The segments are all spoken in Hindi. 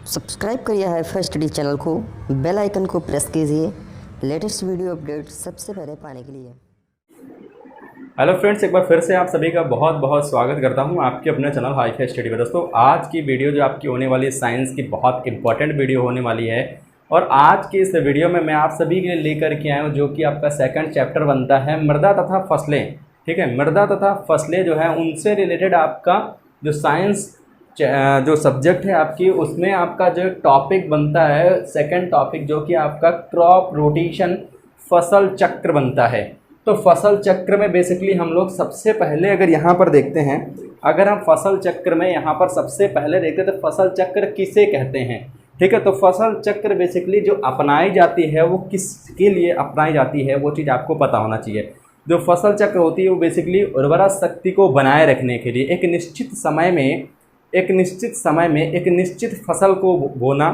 सब्सक्राइब करिए हाईफाई स्टडी चैनल को, बेल आइकन को प्रेस कीजिए लेटेस्ट वीडियो अपडेट सबसे पहले पाने के लिए। हेलो फ्रेंड्स, एक बार फिर से आप सभी का बहुत बहुत स्वागत करता हूं आपके अपने चैनल हाईफाई स्टडी में। दोस्तों, आज की वीडियो जो आपकी होने वाली है साइंस की बहुत इंपॉर्टेंट वीडियो होने वाली है। और आज की इस वीडियो में मैं आप सभी के लिए लेकर के आया हूँ जो कि आपका सेकंड चैप्टर बनता है मृदा तथा फसलें। ठीक है, मृदा तथा फसलें जो है उनसे रिलेटेड आपका जो साइंस जो सब्जेक्ट है आपकी, उसमें आपका जो टॉपिक बनता है सेकंड टॉपिक, जो कि आपका क्रॉप रोटेशन फसल चक्र बनता है। तो फसल चक्र में बेसिकली हम लोग सबसे पहले अगर यहाँ पर देखते हैं, अगर हम फसल चक्र में यहाँ पर सबसे पहले देखते हैं तो फसल चक्र किसे कहते हैं। ठीक है, तो फसल चक्र बेसिकली जो अपनाई जाती है वो किसके लिए अपनाई जाती है वो चीज़ आपको पता होना चाहिए। जो फसल चक्र होती है वो बेसिकली उर्वरा शक्ति को बनाए रखने के लिए एक निश्चित समय में एक निश्चित फसल को बोना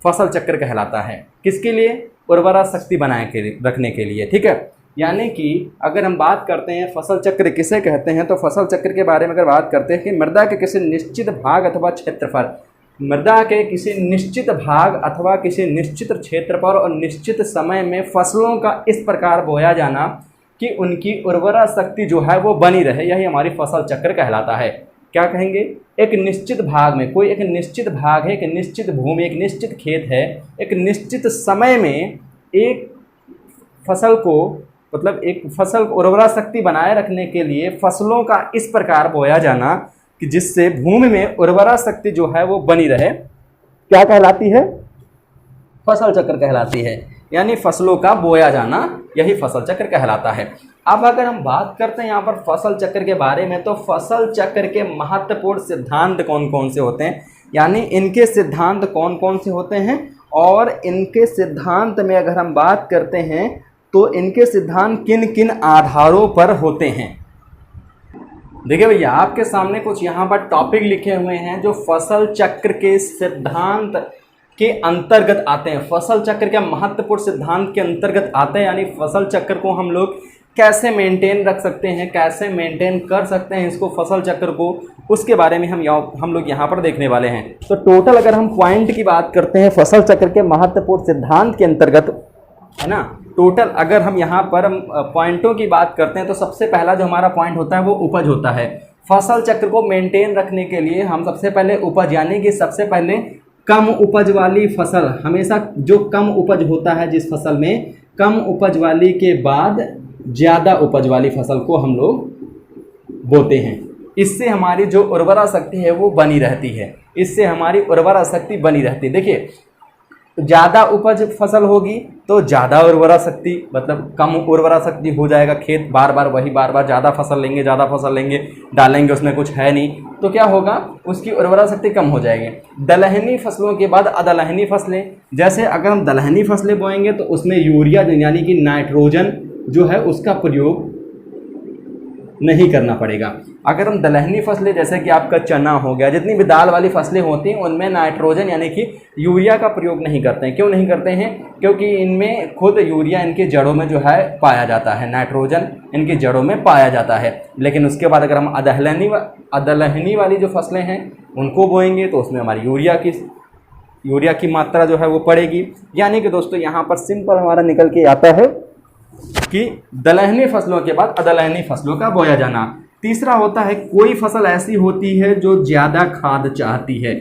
फसल चक्र कहलाता है। किसके लिए? उर्वरा शक्ति बनाए के रखने के लिए। ठीक है, यानी कि अगर हम बात करते हैं फसल चक्र किसे कहते हैं, तो फसल चक्र के बारे में अगर बात करते हैं कि मृदा के किसी निश्चित भाग अथवा क्षेत्र पर, मृदा के किसी निश्चित भाग अथवा किसी निश्चित क्षेत्र पर और निश्चित समय में फसलों का इस प्रकार बोया जाना कि उनकी उर्वरा शक्ति जो है वो बनी रहे, यही हमारी फसल चक्र कहलाता है। क्या कहेंगे? एक निश्चित भाग में, कोई एक निश्चित भाग है, एक निश्चित भूमि, एक निश्चित खेत है, एक निश्चित समय में एक फसल को, मतलब एक फसल को उर्वरा शक्ति बनाए रखने के लिए फसलों का इस प्रकार बोया जाना कि जिससे भूमि में उर्वरा शक्ति जो है वो बनी रहे, क्या कहलाती है? फसल चक्र कहलाती है। यानी फसलों का बोया जाना, यही फसल चक्र कहलाता है। अब अगर हम बात करते हैं यहाँ पर फसल चक्र के बारे में, तो फसल चक्र के महत्वपूर्ण सिद्धांत कौन कौन से होते हैं, यानी इनके सिद्धांत कौन कौन से होते हैं, और इनके सिद्धांत में अगर हम बात करते हैं तो इनके सिद्धांत किन किन आधारों पर होते हैं। देखिए भैया, आपके सामने कुछ यहाँ पर टॉपिक लिखे हुए हैं जो फसल चक्र के सिद्धांत के अंतर्गत आते हैं, फसल चक्र के महत्वपूर्ण सिद्धांत के अंतर्गत आते हैं। यानी फसल चक्र को हम लोग कैसे मेंटेन रख सकते हैं, कैसे मेंटेन कर सकते हैं इसको फसल चक्र को, उसके बारे में हम लोग यहाँ पर देखने वाले हैं। तो टोटल अगर हम पॉइंट की बात करते हैं फसल चक्र के महत्वपूर्ण सिद्धांत के अंतर्गत, है ना, टोटल अगर हम यहाँ पर पॉइंटों की बात करते हैं तो सबसे पहला जो हमारा पॉइंट होता है वो उपज होता है। फसल चक्र को मेंटेन रखने के लिए हम सबसे पहले उपज, यानी कि सबसे पहले कम उपज वाली फसल, हमेशा जो कम उपज होता है जिस फसल में, कम उपज वाली के बाद ज़्यादा उपज वाली फसल को हम लोग बोते हैं। इससे हमारी जो उर्वरा शक्ति है वो बनी रहती है, इससे हमारी उर्वरा शक्ति बनी रहती है। देखिए, ज़्यादा उपज फसल होगी तो ज़्यादा उर्वरा शक्ति, मतलब कम उर्वरा शक्ति हो जाएगा, खेत बार बार ज़्यादा फसल लेंगे डालेंगे, उसमें कुछ है नहीं, तो क्या होगा, उसकी उर्वरा शक्ति कम हो जाएगी। दलहनी फसलों के बाद अदलहनी फसलें, जैसे अगर हम दलहनी फसलें बोएंगे तो उसमें यूरिया यानी कि नाइट्रोजन जो है उसका प्रयोग नहीं करना पड़ेगा। अगर हम दलहनी फसलें, जैसे कि आपका चना हो गया, जितनी भी दाल वाली फसलें होती हैं उनमें नाइट्रोजन यानी कि यूरिया का प्रयोग नहीं करते हैं। क्यों नहीं करते हैं? क्योंकि इनमें खुद यूरिया इनके जड़ों में जो है पाया जाता है, नाइट्रोजन इनकी जड़ों में पाया जाता है। लेकिन उसके बाद अगर हम अदलहनी वाली जो फसलें हैं उनको बोएंगे तो उसमें हमारी यूरिया की मात्रा जो है वो पड़ेगी। यानी कि दोस्तों यहाँ पर सिंपल हमारा निकल के आता है कि दलहनी फसलों के बाद अदलहनी फसलों का बोया जाना। तीसरा होता है, कोई फसल ऐसी होती है जो ज़्यादा खाद चाहती है,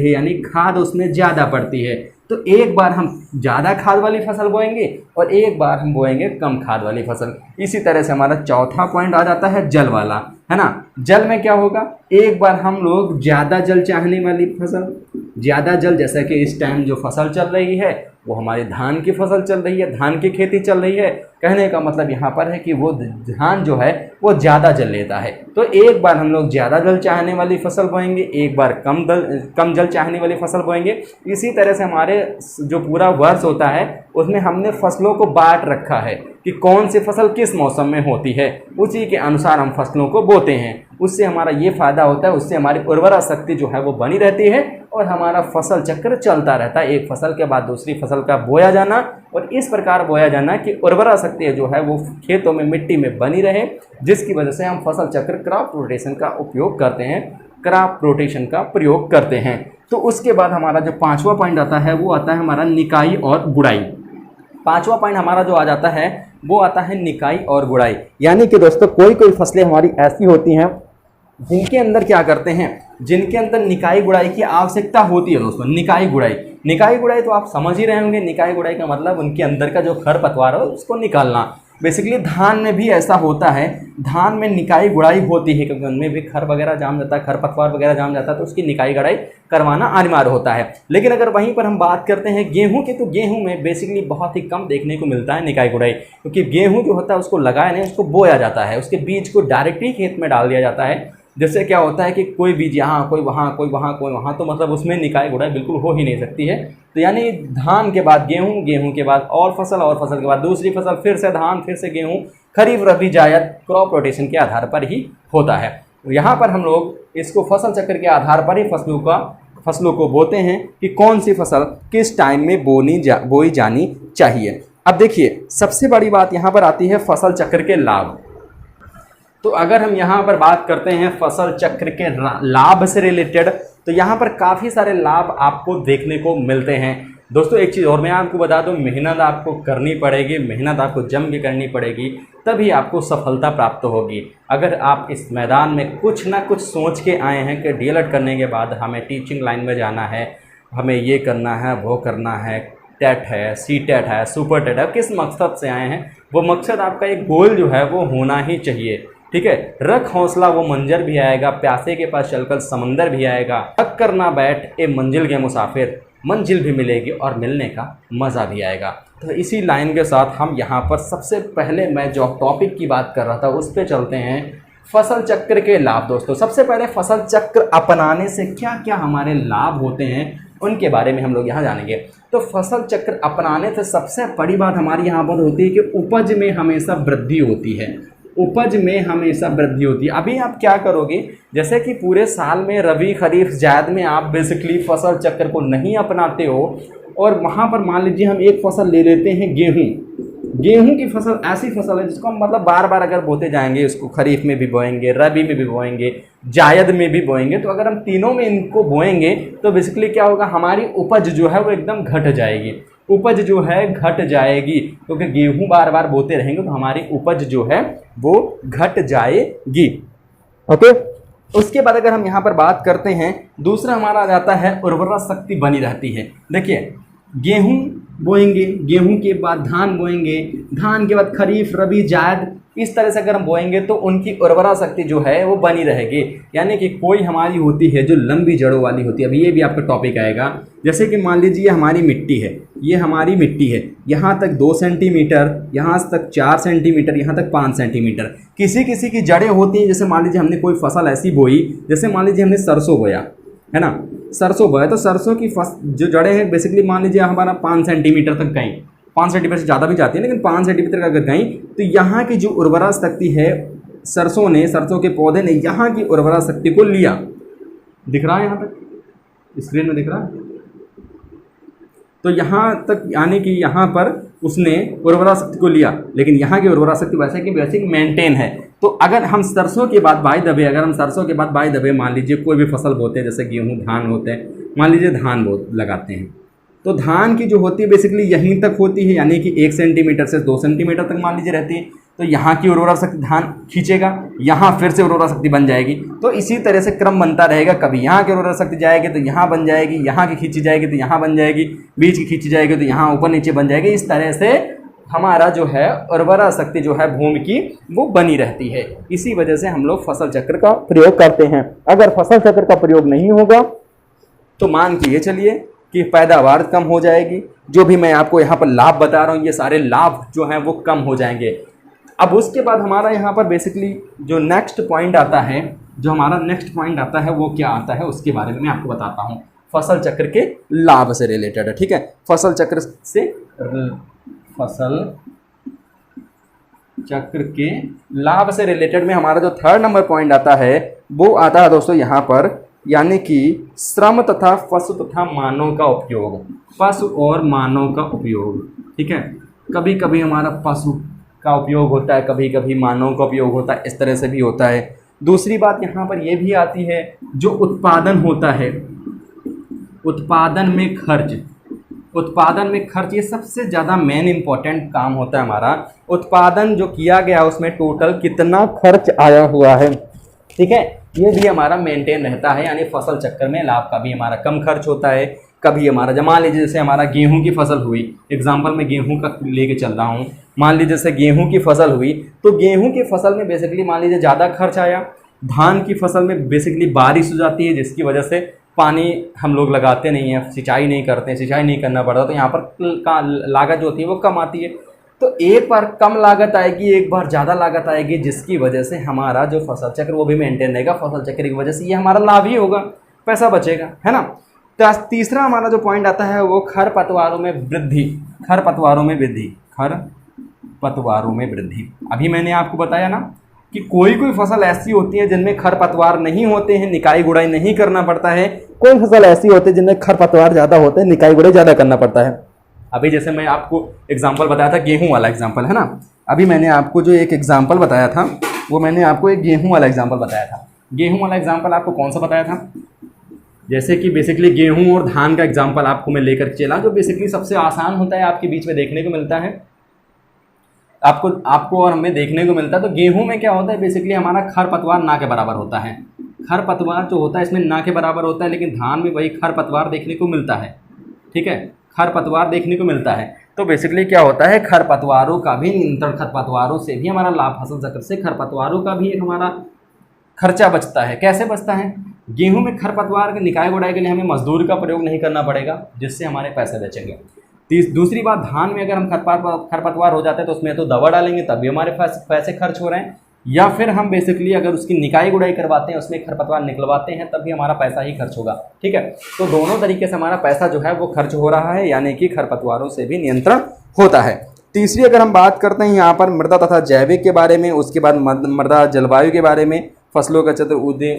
यानी खाद उसमें ज़्यादा पड़ती है, तो एक बार हम ज़्यादा खाद वाली फसल बोएंगे और एक बार हम बोएंगे कम खाद वाली फसल। इसी तरह से हमारा चौथा पॉइंट आ जाता है जल वाला, है ना। जल में क्या होगा, एक बार हम लोग ज़्यादा जल चाहने वाली फसल, ज़्यादा जल, जैसा कि इस टाइम जो फसल चल रही है वो हमारी धान की फसल चल रही है, धान की खेती चल रही है। कहने का मतलब यहाँ पर है कि वो धान जो है वो ज़्यादा जल लेता है, तो एक बार हम लोग ज़्यादा जल चाहने वाली फसल बोएंगे, एक बार कम जल चाहने वाली फसल बोएंगे। इसी तरह से हमारे जो पूरा वर्ष होता है उसमें हमने फसलों को बांट रखा है कि कौन सी फसल किस मौसम में होती है, उसी के अनुसार हम फसलों को बोते हैं। उससे हमारा ये फ़ायदा होता है, उससे हमारी उर्वरा शक्ति जो है वो बनी रहती है और हमारा फसल चक्र चलता रहता है, एक फसल के बाद दूसरी फसल का बोया जाना, और इस प्रकार बोया जाना कि उर्वरा शक्ति जो है वो खेतों में, मिट्टी में बनी रहे, जिसकी वजह से हम फसल चक्र क्रॉप रोटेशन का उपयोग करते हैं। क्रॉप रोटेशन का प्रयोग करते हैं। तो उसके बाद हमारा जो पांचवा पॉइंट आता है वो आता है हमारा निकाई और गुड़ाई। पांचवा पॉइंट हमारा जो आ जाता है वो आता है निकाई और गुड़ाई। यानी कि दोस्तों कोई कोई फसलें हमारी ऐसी होती हैं जिनके अंदर क्या करते हैं, जिनके अंदर निकाई गुड़ाई की आवश्यकता होती है। दोस्तों निकाई गुड़ाई तो आप समझ ही रहे होंगे। निकाई गुड़ाई का मतलब उनके अंदर का जो खरपतवार है उसको निकालना। बेसिकली धान में भी ऐसा होता है, धान में निकाई गुड़ाई होती है क्योंकि उनमें भी खर वगैरह जाम जाता है, खरपतवार वगैरह जाम जाता है, तो उसकी निकाई गुड़ाई करवाना अनिवार्य होता है। लेकिन अगर वहीं पर हम बात करते हैं गेहूं की, तो गेहूं में बेसिकली बहुत ही कम देखने को मिलता है निकाई गुड़ाई, क्योंकि गेहूं जो होता है उसको लगाया नहीं, उसको बोया जाता है, उसके बीज को डायरेक्ट ही खेत में डाल दिया जाता है। जिससे क्या होता है कि कोई बीज यहाँ, कोई वहाँ, कोई वहाँ, कोई वहाँ, तो मतलब उसमें निकाई गुड़ाई बिल्कुल हो ही नहीं सकती है। तो यानी धान के बाद गेहूं, गेहूं के बाद और फसल के बाद दूसरी फसल, फिर से धान, फिर से गेहूं, खरीफ रबी जायद क्रॉप रोटेशन के आधार पर ही होता है। यहाँ पर हम लोग इसको फसल चक्र के आधार पर ही फसलों को बोते हैं कि कौन सी फसल किस टाइम में बोई जानी चाहिए। अब देखिए सबसे बड़ी बात यहाँ पर आती है फसल चक्र के लाभ। तो अगर हम यहाँ पर बात करते हैं फसल चक्र के लाभ से रिलेटेड, तो यहाँ पर काफ़ी सारे लाभ आपको देखने को मिलते हैं। दोस्तों एक चीज़ और मैं आपको बता दूँ, मेहनत आपको करनी पड़ेगी, मेहनत आपको जम के करनी पड़ेगी, तभी आपको सफलता प्राप्त होगी। अगर आप इस मैदान में कुछ ना कुछ सोच के आए हैं कि डीएलएड करने के बाद हमें टीचिंग लाइन में जाना है, हमें ये करना है, वो करना है, टेट है, सी टेट है, सुपर टेट है, किस मकसद से आए हैं, वो मकसद आपका एक गोल जो है वो होना ही चाहिए। ठीक है, रख हौसला वो मंजर भी आएगा, प्यासे के पास चलकर समंदर भी आएगा, थक कर ना बैठ ए मंजिल के मुसाफिर, मंजिल भी मिलेगी और मिलने का मज़ा भी आएगा। तो इसी लाइन के साथ हम यहाँ पर सबसे पहले मैं जो टॉपिक की बात कर रहा था उस पर चलते हैं, फसल चक्र के लाभ। दोस्तों सबसे पहले फसल चक्र अपनाने से क्या क्या हमारे लाभ होते हैं उनके बारे में हम लोग यहाँ जानेंगे। तो फसल चक्र अपनाने से सबसे बड़ी बात हमारी यहाँ पर होती है कि उपज में हमेशा वृद्धि होती है, उपज में हमेशा वृद्धि होती है। अभी आप क्या करोगे, जैसे कि पूरे साल में रबी खरीफ जायद में आप बेसिकली फसल चक्र को नहीं अपनाते हो और वहाँ पर मान लीजिए हम एक फसल ले लेते हैं गेहूं की फसल ऐसी फसल है जिसको हम मतलब बार बार अगर बोते जाएंगे, उसको खरीफ में भी बोएंगे, रबी में भी बोएंगे, जायद में भी बोएंगे, तो अगर हम तीनों में इनको बोएंगे तो बेसिकली क्या होगा, हमारी उपज जो है वो एकदम घट जाएगी, उपज जो है घट जाएगी, क्योंकि गेहूं बार बार बोते रहेंगे तो हमारी उपज जो है वो घट जाएगी। ओके, उसके बाद अगर हम यहाँ पर बात करते हैं, दूसरा हमारा आ जाता है उर्वरा शक्ति बनी रहती है। देखिए गेहूं बोएंगे, गेहूं के बाद धान बोएंगे, धान के बाद खरीफ रबी जायद, इस तरह से अगर हम बोएंगे तो उनकी उर्वरा शक्ति जो है वो बनी रहेगी। यानी कि कोई हमारी होती है जो लंबी जड़ों वाली होती है। अभी ये भी आपका टॉपिक आएगा, जैसे कि मान लीजिए हमारी मिट्टी है, ये हमारी मिट्टी है, यहाँ तक 2 सेंटीमीटर, यहाँ तक 4 सेंटीमीटर, यहाँ तक 5 सेंटीमीटर। किसी किसी की जड़ें होती हैं, जैसे मान लीजिए हमने कोई फसल ऐसी बोई, जैसे मान लीजिए हमने सरसों बोया है ना, सरसों बोया तो सरसों की जो जड़ें हैं बेसिकली मान लीजिए हमारा 5 सेंटीमीटर तक गई, 5 सेंटीमीटर से ज़्यादा भी जाती है लेकिन 5 सेंटीमीटर अगर गई तो यहाँ की जो उर्वरा शक्ति है सरसों के पौधे ने यहाँ की उर्वरा शक्ति को लिया। दिख रहा है यहाँ तक स्क्रीन में दिख रहा है, तो यहाँ तक यानी कि यहाँ पर उसने उर्वरा शक्ति को लिया, लेकिन यहाँ की उर्वरा शक्ति वैसे की वैसे मेंटेन है। तो अगर हम सरसों के बाद बाई दबे मान लीजिए कोई भी फसल बोते हैं, जैसे गेहूं धान होते हैं, मान लीजिए धान लगाते हैं, तो धान की जो होती है बेसिकली यहीं तक होती है, यानी कि 1 सेंटीमीटर से 2 सेंटीमीटर तक मान लीजिए रहती है। तो यहाँ की उर्वरा शक्ति धान खींचेगा, यहाँ फिर से उर्वरा शक्ति बन जाएगी। तो इसी तरह से क्रम बनता रहेगा, कभी यहाँ की उर्वरा शक्ति जाएगी तो यहाँ बन जाएगी, यहाँ की खींची जाएगी तो यहाँ बन जाएगी, बीच की खींची जाएगी तो यहाँ ऊपर नीचे बन जाएगी। इस तरह से हमारा जो है उर्वरा शक्ति जो है भूमि की वो बनी रहती है। इसी वजह से हम लोग फसल चक्र का प्रयोग करते हैं। अगर फसल चक्र का प्रयोग नहीं होगा तो मान के चलिए कि पैदावार कम हो जाएगी। जो भी मैं आपको यहाँ पर लाभ बता रहा हूँ, ये सारे लाभ जो हैं वो कम हो जाएंगे। अब उसके बाद हमारा यहाँ पर बेसिकली जो नेक्स्ट पॉइंट आता है, वो क्या आता है उसके बारे में मैं आपको बताता हूँ। फसल चक्र के लाभ से रिलेटेड है, ठीक है। फसल चक्र के लाभ से रिलेटेड में हमारा जो 3rd नंबर पॉइंट आता है वो आता है दोस्तों यहाँ पर, यानी कि श्रम तथा पशु तथा मानव का उपयोग, पशु और मानव का उपयोग, ठीक है। कभी कभी हमारा पशु का उपयोग होता है, कभी कभी मानव का उपयोग होता है, इस तरह से भी होता है। दूसरी बात यहाँ पर यह भी आती है, जो उत्पादन होता है, उत्पादन में खर्च ये सबसे ज़्यादा मेन इंपॉर्टेंट काम होता है हमारा। उत्पादन जो किया गया उसमें टोटल कितना खर्च आया हुआ है, ठीक है, ये भी हमारा मेंटेन रहता है। यानी फसल चक्र में लाभ का भी हमारा कम खर्च होता है। कभी हमारा जब मान लीजिए जैसे हमारा गेहूं की फसल हुई, एग्जांपल मैं गेहूं का लेके चल रहा हूं, मान लीजिए जैसे गेहूं की फसल हुई, तो गेहूं की फसल में बेसिकली मान लीजिए ज़्यादा खर्च आया। धान की फसल में बेसिकली बारिश हो जाती है, जिसकी वजह से पानी हम लोग लगाते नहीं हैं, सिंचाई नहीं करते हैं, सिंचाई नहीं करना पड़ता, तो यहाँ पर लागत जो होती है वो कम आती है। तो एक बार कम लागत आएगी, एक बार ज़्यादा लागत आएगी, जिसकी वजह से हमारा जो फसल चक्र वो भी मेंटेन रहेगा। फसल चक्र की वजह से ये हमारा लाभ ही होगा, पैसा बचेगा, है ना। तो तीसरा हमारा जो पॉइंट आता है वो खरपतवारों में वृद्धि। खरपतवारों में वृद्धि अभी मैंने आपको बताया ना कि कोई कोई फसल ऐसी होती है जिनमें खरपतवार नहीं होते हैं, निकाई गुड़ाई नहीं करना पड़ता है। कोई फसल ऐसी होती है जिनमें खरपतवार ज़्यादा होते हैं, निकाई गुड़ाई ज़्यादा करना पड़ता है। अभी जैसे मैं आपको एग्जांपल बताया था, गेहूं वाला एग्जांपल, है ना। अभी मैंने आपको जो एक एग्जांपल बताया था वो मैंने आपको एक गेहूं वाला एग्जांपल बताया था। गेहूं वाला एग्जांपल आपको कौन सा बताया था? जैसे कि बेसिकली गेहूं और धान का एग्जांपल आपको मैं लेकर चला, जो बेसिकली सबसे आसान होता है, आपके बीच में देखने को मिलता है, आपको और हमें देखने को मिलता है। तो गेहूं में क्या होता है, बेसिकली हमारा खरपतवार ना के बराबर होता है। खरपतवार जो होता है इसमें ना के बराबर होता है, लेकिन धान में वही खरपतवार देखने को मिलता है, ठीक है, खरपतवार देखने को मिलता है। तो बेसिकली क्या होता है, खरपतवारों का भी नियंत्रण, खरपतवारों से भी हमारा लाभ, फसल चक्र से खरपतवारों का भी एक हमारा खर्चा बचता है। कैसे बचता है? गेहूं में खरपतवार के निकाय गुड़ाई के लिए हमें मजदूर का प्रयोग नहीं करना पड़ेगा, जिससे हमारे पैसे बचेंगे। दूसरी बात, धान में अगर हम खरपतवार हो जाते हैं तो उसमें तो दवा डालेंगे, तब भी हमारे पैसे खर्च हो रहे हैं, या फिर हम बेसिकली अगर उसकी निकाई गुड़ाई करवाते हैं, उसमें खरपतवार निकलवाते हैं, तब भी हमारा पैसा ही खर्च होगा, ठीक है। तो दोनों तरीके से हमारा पैसा जो है वो खर्च हो रहा है, यानी कि खरपतवारों से भी नियंत्रण होता है। तीसरी अगर हम बात करते हैं यहाँ पर मृदा तथा जैविक के बारे में, उसके बाद मृदा जलवायु के बारे में, फसलों का चक्र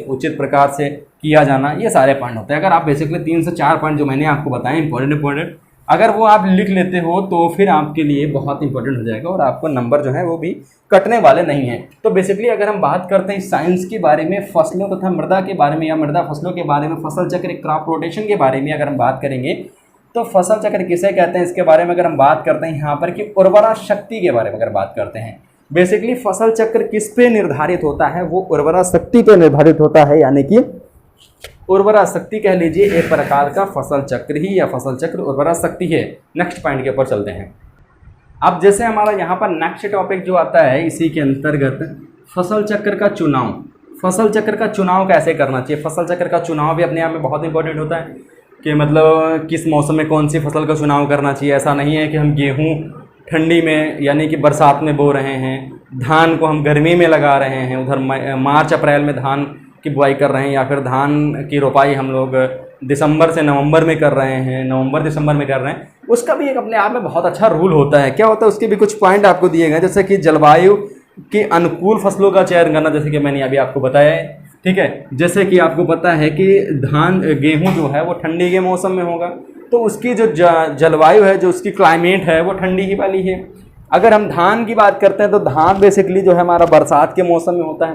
उचित प्रकार से किया जाना, ये सारे पॉइंट होते हैं। अगर आप बेसिकली 3 से 4 पॉइंट जो मैंने आपको बताए इंपॉर्टेंट, अगर वो आप लिख लेते हो तो फिर आपके लिए बहुत इंपॉर्टेंट हो जाएगा और आपको नंबर जो है वो भी कटने वाले नहीं हैं। तो बेसिकली अगर हम बात करते हैं साइंस के बारे में, फसलों तथा मृदा के बारे में, या मृदा फसलों के बारे में, फसल चक्र, क्रॉप रोटेशन के बारे में अगर हम बात करेंगे, तो फसल चक्र किसे कहते हैं इसके बारे में अगर हम बात करते हैं यहाँ पर, कि उर्वरा शक्ति के बारे में अगर बात करते हैं, बेसिकली फसल चक्र किस पे निर्धारित होता है, वो उर्वरा शक्ति पे निर्धारित होता है। यानी कि उर्वरा शक्ति कह लीजिए एक प्रकार का फसल चक्र ही, या फसल चक्र उर्वरा शक्ति है। नेक्स्ट पॉइंट के ऊपर चलते हैं। अब जैसे हमारा यहाँ पर नेक्स्ट टॉपिक जो आता है, इसी के अंतर्गत फसल चक्र का चुनाव। फसल चक्र का चुनाव कैसे करना चाहिए? फसल चक्र का चुनाव भी अपने आप में बहुत इंपॉर्टेंट होता है कि मतलब किस मौसम में कौन सी फसल का चुनाव करना चाहिए। ऐसा नहीं है कि हम गेहूँ ठंडी में यानी कि बरसात में बो रहे हैं, धान को हम गर्मी में लगा रहे हैं, उधर मार्च अप्रैल में धान की बुआई कर रहे हैं, या फिर धान की रोपाई हम लोग दिसंबर से नवंबर में कर रहे हैं, नवंबर दिसंबर में कर रहे हैं। उसका भी एक अपने आप में बहुत अच्छा रूल होता है। क्या होता है, उसके भी कुछ पॉइंट आपको दिए गए, जैसे कि जलवायु के अनुकूल फसलों का चयन करना, जैसे कि मैंने अभी आपको बताया है, ठीक है। जैसे कि आपको पता है कि गेहूँ जो है वो ठंडी के मौसम में होगा, तो उसकी जो जलवायु है, जो उसकी क्लाइमेट है, वो ठंडी ही वाली है। अगर हम धान की बात करते हैं तो धान बेसिकली जो है हमारा बरसात के मौसम में होता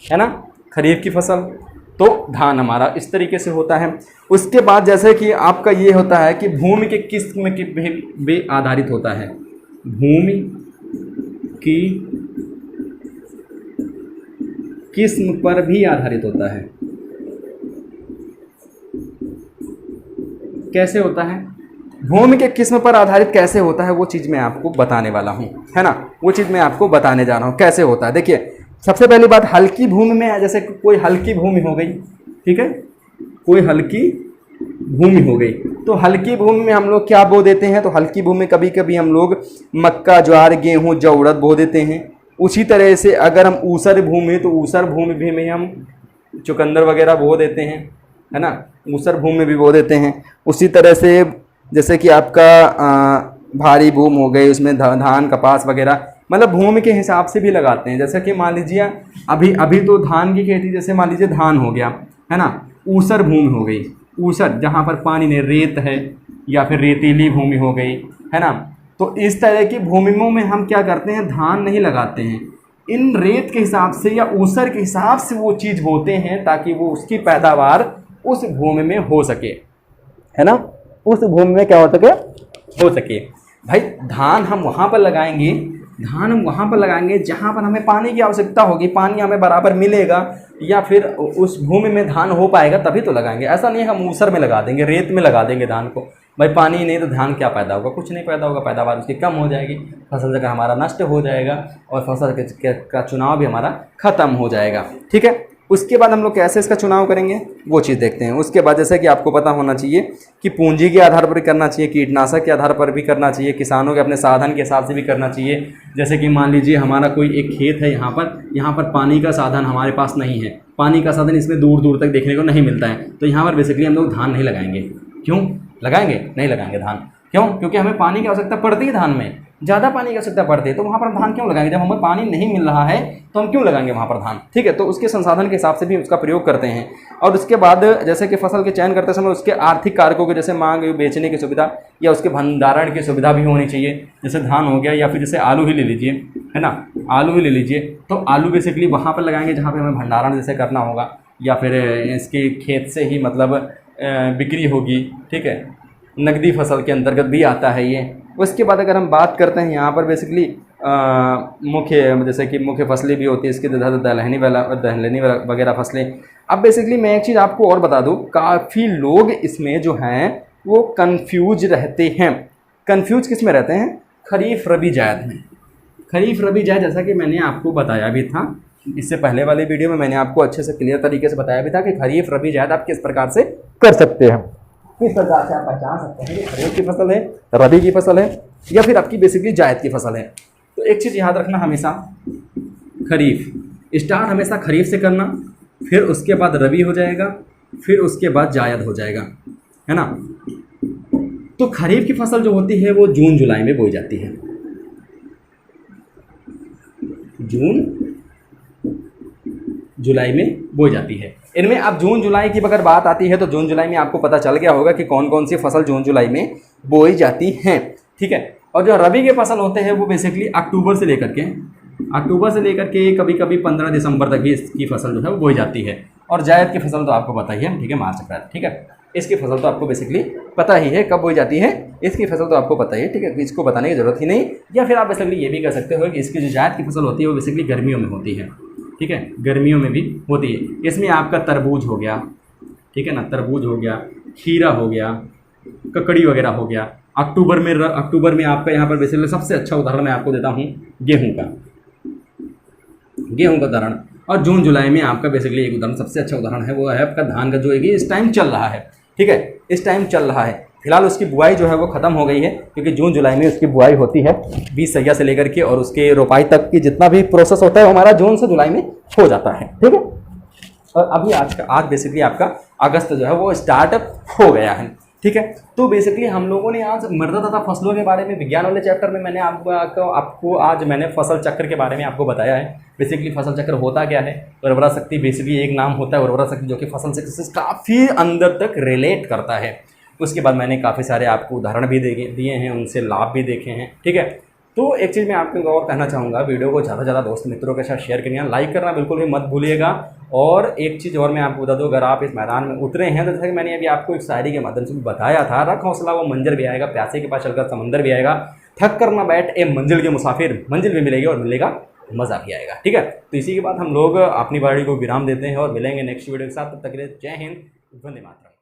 है ना, खरीफ की फसल। तो धान हमारा इस तरीके से होता है। उसके बाद जैसे कि आपका ये होता है कि भूमि के किस्म के भी आधारित होता है, भूमि की किस्म पर भी आधारित होता है। कैसे होता है? भूमि के किस्म पर आधारित कैसे होता है वो चीज़ मैं आपको बताने वाला हूँ, है ना। वो चीज़ मैं आपको बताने जा रहा हूँ कैसे होता है। देखिए, सबसे पहली बात, हल्की भूमि में, जैसे कोई हल्की भूमि हो गई, ठीक है, कोई हल्की भूमि हो गई, तो हल्की भूमि में हम लोग क्या बो देते हैं, तो हल्की भूमि में कभी कभी हम लोग मक्का, ज्वार, गेहूँ, जौ, उड़द बो देते हैं। उसी तरह से अगर हम ऊसर भूमि, तो ऊसर भूमि भी में हम चुकंदर वगैरह बो देते हैं, है ना, ऊसर भूमि में भी बो देते हैं। उसी तरह से जैसे कि आपका भारी भूमि हो गई, उसमें धान, कपास वगैरह, मतलब भूमि के हिसाब से भी लगाते हैं। जैसे कि मान लीजिए अभी तो धान की खेती, जैसे मान लीजिए धान हो गया, है ना, ऊसर भूमि हो गई, ऊसर जहाँ पर पानी नहीं, रेत है, या फिर रेतीली भूमि हो गई, है ना। तो इस तरह की भूमियों में हम क्या करते हैं, धान नहीं लगाते हैं, इन रेत के हिसाब से या ऊसर के हिसाब से वो चीज़ बोते हैं ताकि वो उसकी पैदावार उस भूमि में हो सके, है ना, उस भूमि में क्या हो सके। भाई धान हम वहाँ पर लगाएंगे, जहाँ पर हमें पानी की आवश्यकता होगी, पानी हमें बराबर मिलेगा या फिर उस भूमि में धान हो पाएगा तभी तो लगाएंगे। ऐसा नहीं है हम ऊसर में लगा देंगे, रेत में लगा देंगे धान को। भाई पानी नहीं तो धान क्या पैदा होगा, कुछ नहीं पैदा होगा, पैदावार उसकी कम हो जाएगी, फसल जगह हमारा नष्ट हो जाएगा और फसल का चुनाव भी हमारा ख़त्म हो जाएगा। ठीक है, उसके बाद हम लोग कैसे इसका चुनाव करेंगे वो चीज़ देखते हैं। उसके बाद जैसे कि आपको पता होना चाहिए कि पूंजी के आधार पर भी करना चाहिए, कीटनाशक के आधार पर भी करना चाहिए, किसानों के अपने साधन के हिसाब से भी करना चाहिए। जैसे कि मान लीजिए हमारा कोई एक खेत है, यहाँ पर पानी का साधन हमारे पास नहीं है, पानी का साधन इसमें दूर दूर तक देखने को नहीं मिलता है, तो यहाँ पर बेसिकली हम लोग धान नहीं लगाएंगे। क्यों लगाएंगे? नहीं लगाएंगे धान। क्यों? क्योंकि हमें पानी की आवश्यकता पड़ती है, धान में ज़्यादा पानी की आवश्यकता पड़ती है, तो वहाँ पर हम धान क्यों लगाएंगे? जब हमें पानी नहीं मिल रहा है तो हम क्यों लगाएंगे वहाँ पर धान? ठीक है, तो उसके संसाधन के हिसाब से भी उसका प्रयोग करते हैं। और उसके बाद जैसे कि फसल के चयन करते समय उसके आर्थिक कारकों के जैसे मांग, बेचने की सुविधा या उसके भंडारण की सुविधा भी होनी चाहिए। जैसे धान हो गया या फिर जैसे आलू ही ले लीजिए, है ना, आलू ही ले लीजिए, तो आलू बेसिकली वहाँ पर लगाएंगे जहाँ पर हमें भंडारण जैसे करना होगा या फिर इसके खेत से ही मतलब बिक्री होगी। ठीक है, नकदी फसल के अंतर्गत भी आता है ये। उसके बाद अगर हम बात करते हैं यहाँ पर बेसिकली मुख्य जैसे कि मुख्य फसलें भी होती है इसके, दलहनी वगैरह फसलें। अब बेसिकली मैं एक चीज़ आपको और बता दूँ, काफ़ी लोग इसमें जो हैं वो कंफ्यूज रहते हैं। कंफ्यूज किस में रहते हैं? खरीफ रबी जायद में। खरीफ रबी जायद जैसा कि मैंने आपको बताया भी था, इससे पहले वाले वीडियो में मैंने आपको अच्छे से क्लियर तरीके से बताया भी था कि खरीफ रबी जायद आप किस प्रकार से कर सकते हैं, किस प्रकार से आप पहचान सकते हैं कि खरीफ की फसल है, रबी की फसल है या फिर आपकी बेसिकली जायद की फसल है। तो एक चीज़ याद रखना हमेशा, खरीफ स्टार्ट हमेशा खरीफ से करना, फिर उसके बाद रबी हो जाएगा, फिर उसके बाद जायद हो जाएगा, है ना। तो खरीफ की फसल जो होती है वो जून जुलाई में बोई जाती है, जून जुलाई में बोई जाती है। इनमें अब जून जुलाई की अगर बात आती है तो जून जुलाई में आपको पता चल गया होगा कि कौन कौन सी फसल जून जुलाई में बोई जाती हैं। ठीक है, और जो रबी के फसल होते हैं वो बेसिकली अक्टूबर से लेकर के कभी कभी 15 दिसंबर तक भी इसकी फसल जो है वो बोई जाती है। और जायद की फसल तो आपको पता ही है, ठीक है, मार्च अप्रैल। ठीक है, इसकी फसल तो आपको बेसिकली पता ही है कब बोई जाती है, इसकी फसल तो आपको पता ही है। ठीक है, इसको बताने की जरूरत ही नहीं। या फिर आप बेसिकली ये भी कह सकते हो कि इसकी जो जायद की फसल होती है वो बेसिकली गर्मियों में होती है। ठीक है, गर्मियों में भी होती है। इसमें आपका तरबूज हो गया, ठीक है ना, तरबूज हो गया, खीरा हो गया, ककड़ी वगैरह हो गया। अक्टूबर में आपका यहाँ पर बेसिकली सबसे अच्छा उदाहरण मैं आपको देता हूँ गेहूं का उदाहरण। और जून जुलाई में आपका बेसिकली एक उदाहरण सबसे अच्छा उदाहरण है, वो है आपका धान का, जो है कि इस टाइम चल रहा है। ठीक है, इस टाइम चल रहा है। फिलहाल उसकी बुआई जो है वो ख़त्म हो गई है, क्योंकि जून जुलाई में उसकी बुआई होती है 20 सैया से लेकर के, और उसके रोपाई तक की जितना भी प्रोसेस होता है वो हमारा जून से जुलाई में हो जाता है। ठीक है, और अभी आज बेसिकली आपका अगस्त जो है वो स्टार्ट हो गया है। ठीक है, तो बेसिकली हम लोगों ने आज मृदा तथा फसलों के बारे में विज्ञान वाले चैप्टर में मैंने आपको आज मैंने फसल चक्र के बारे में आपको बताया है। बेसिकली फसल चक्र होता क्या है? उर्वरा शक्ति बेसिकली एक नाम होता है उर्वरा शक्ति, जो कि फसल से काफ़ी अंदर तक रिलेट करता है। उसके बाद मैंने काफ़ी सारे आपको उदाहरण भी दिए हैं, उनसे लाभ भी देखे हैं। ठीक है, तो एक चीज़ मैं आपको और कहना चाहूँगा, वीडियो को ज़्यादा से ज़्यादा दोस्त मित्रों के साथ शेयर करिए, लाइक करना बिल्कुल भी मत भूलिएगा। और एक चीज़ और मैं आपको बता दूँ, अगर आप इस मैदान में उतरे हैं तो जैसा कि मैंने अभी आपको एक शायरी के माध्यम से बताया था, रख हौसला वो मंजर भी आएगा, प्यासे के पास चलकर समंदर भी आएगा, थक कर ना बैठ ए मंजिल के मुसाफिर, मंजिल भी मिलेगी और मिलेगा मज़ा भी आएगा। ठीक है, तो इसी के बाद हम लोग अपनी वाणी को विराम देते हैं और मिलेंगे नेक्स्ट वीडियो के साथ। तब तक के लिए जय हिंद, वंदे मातरम।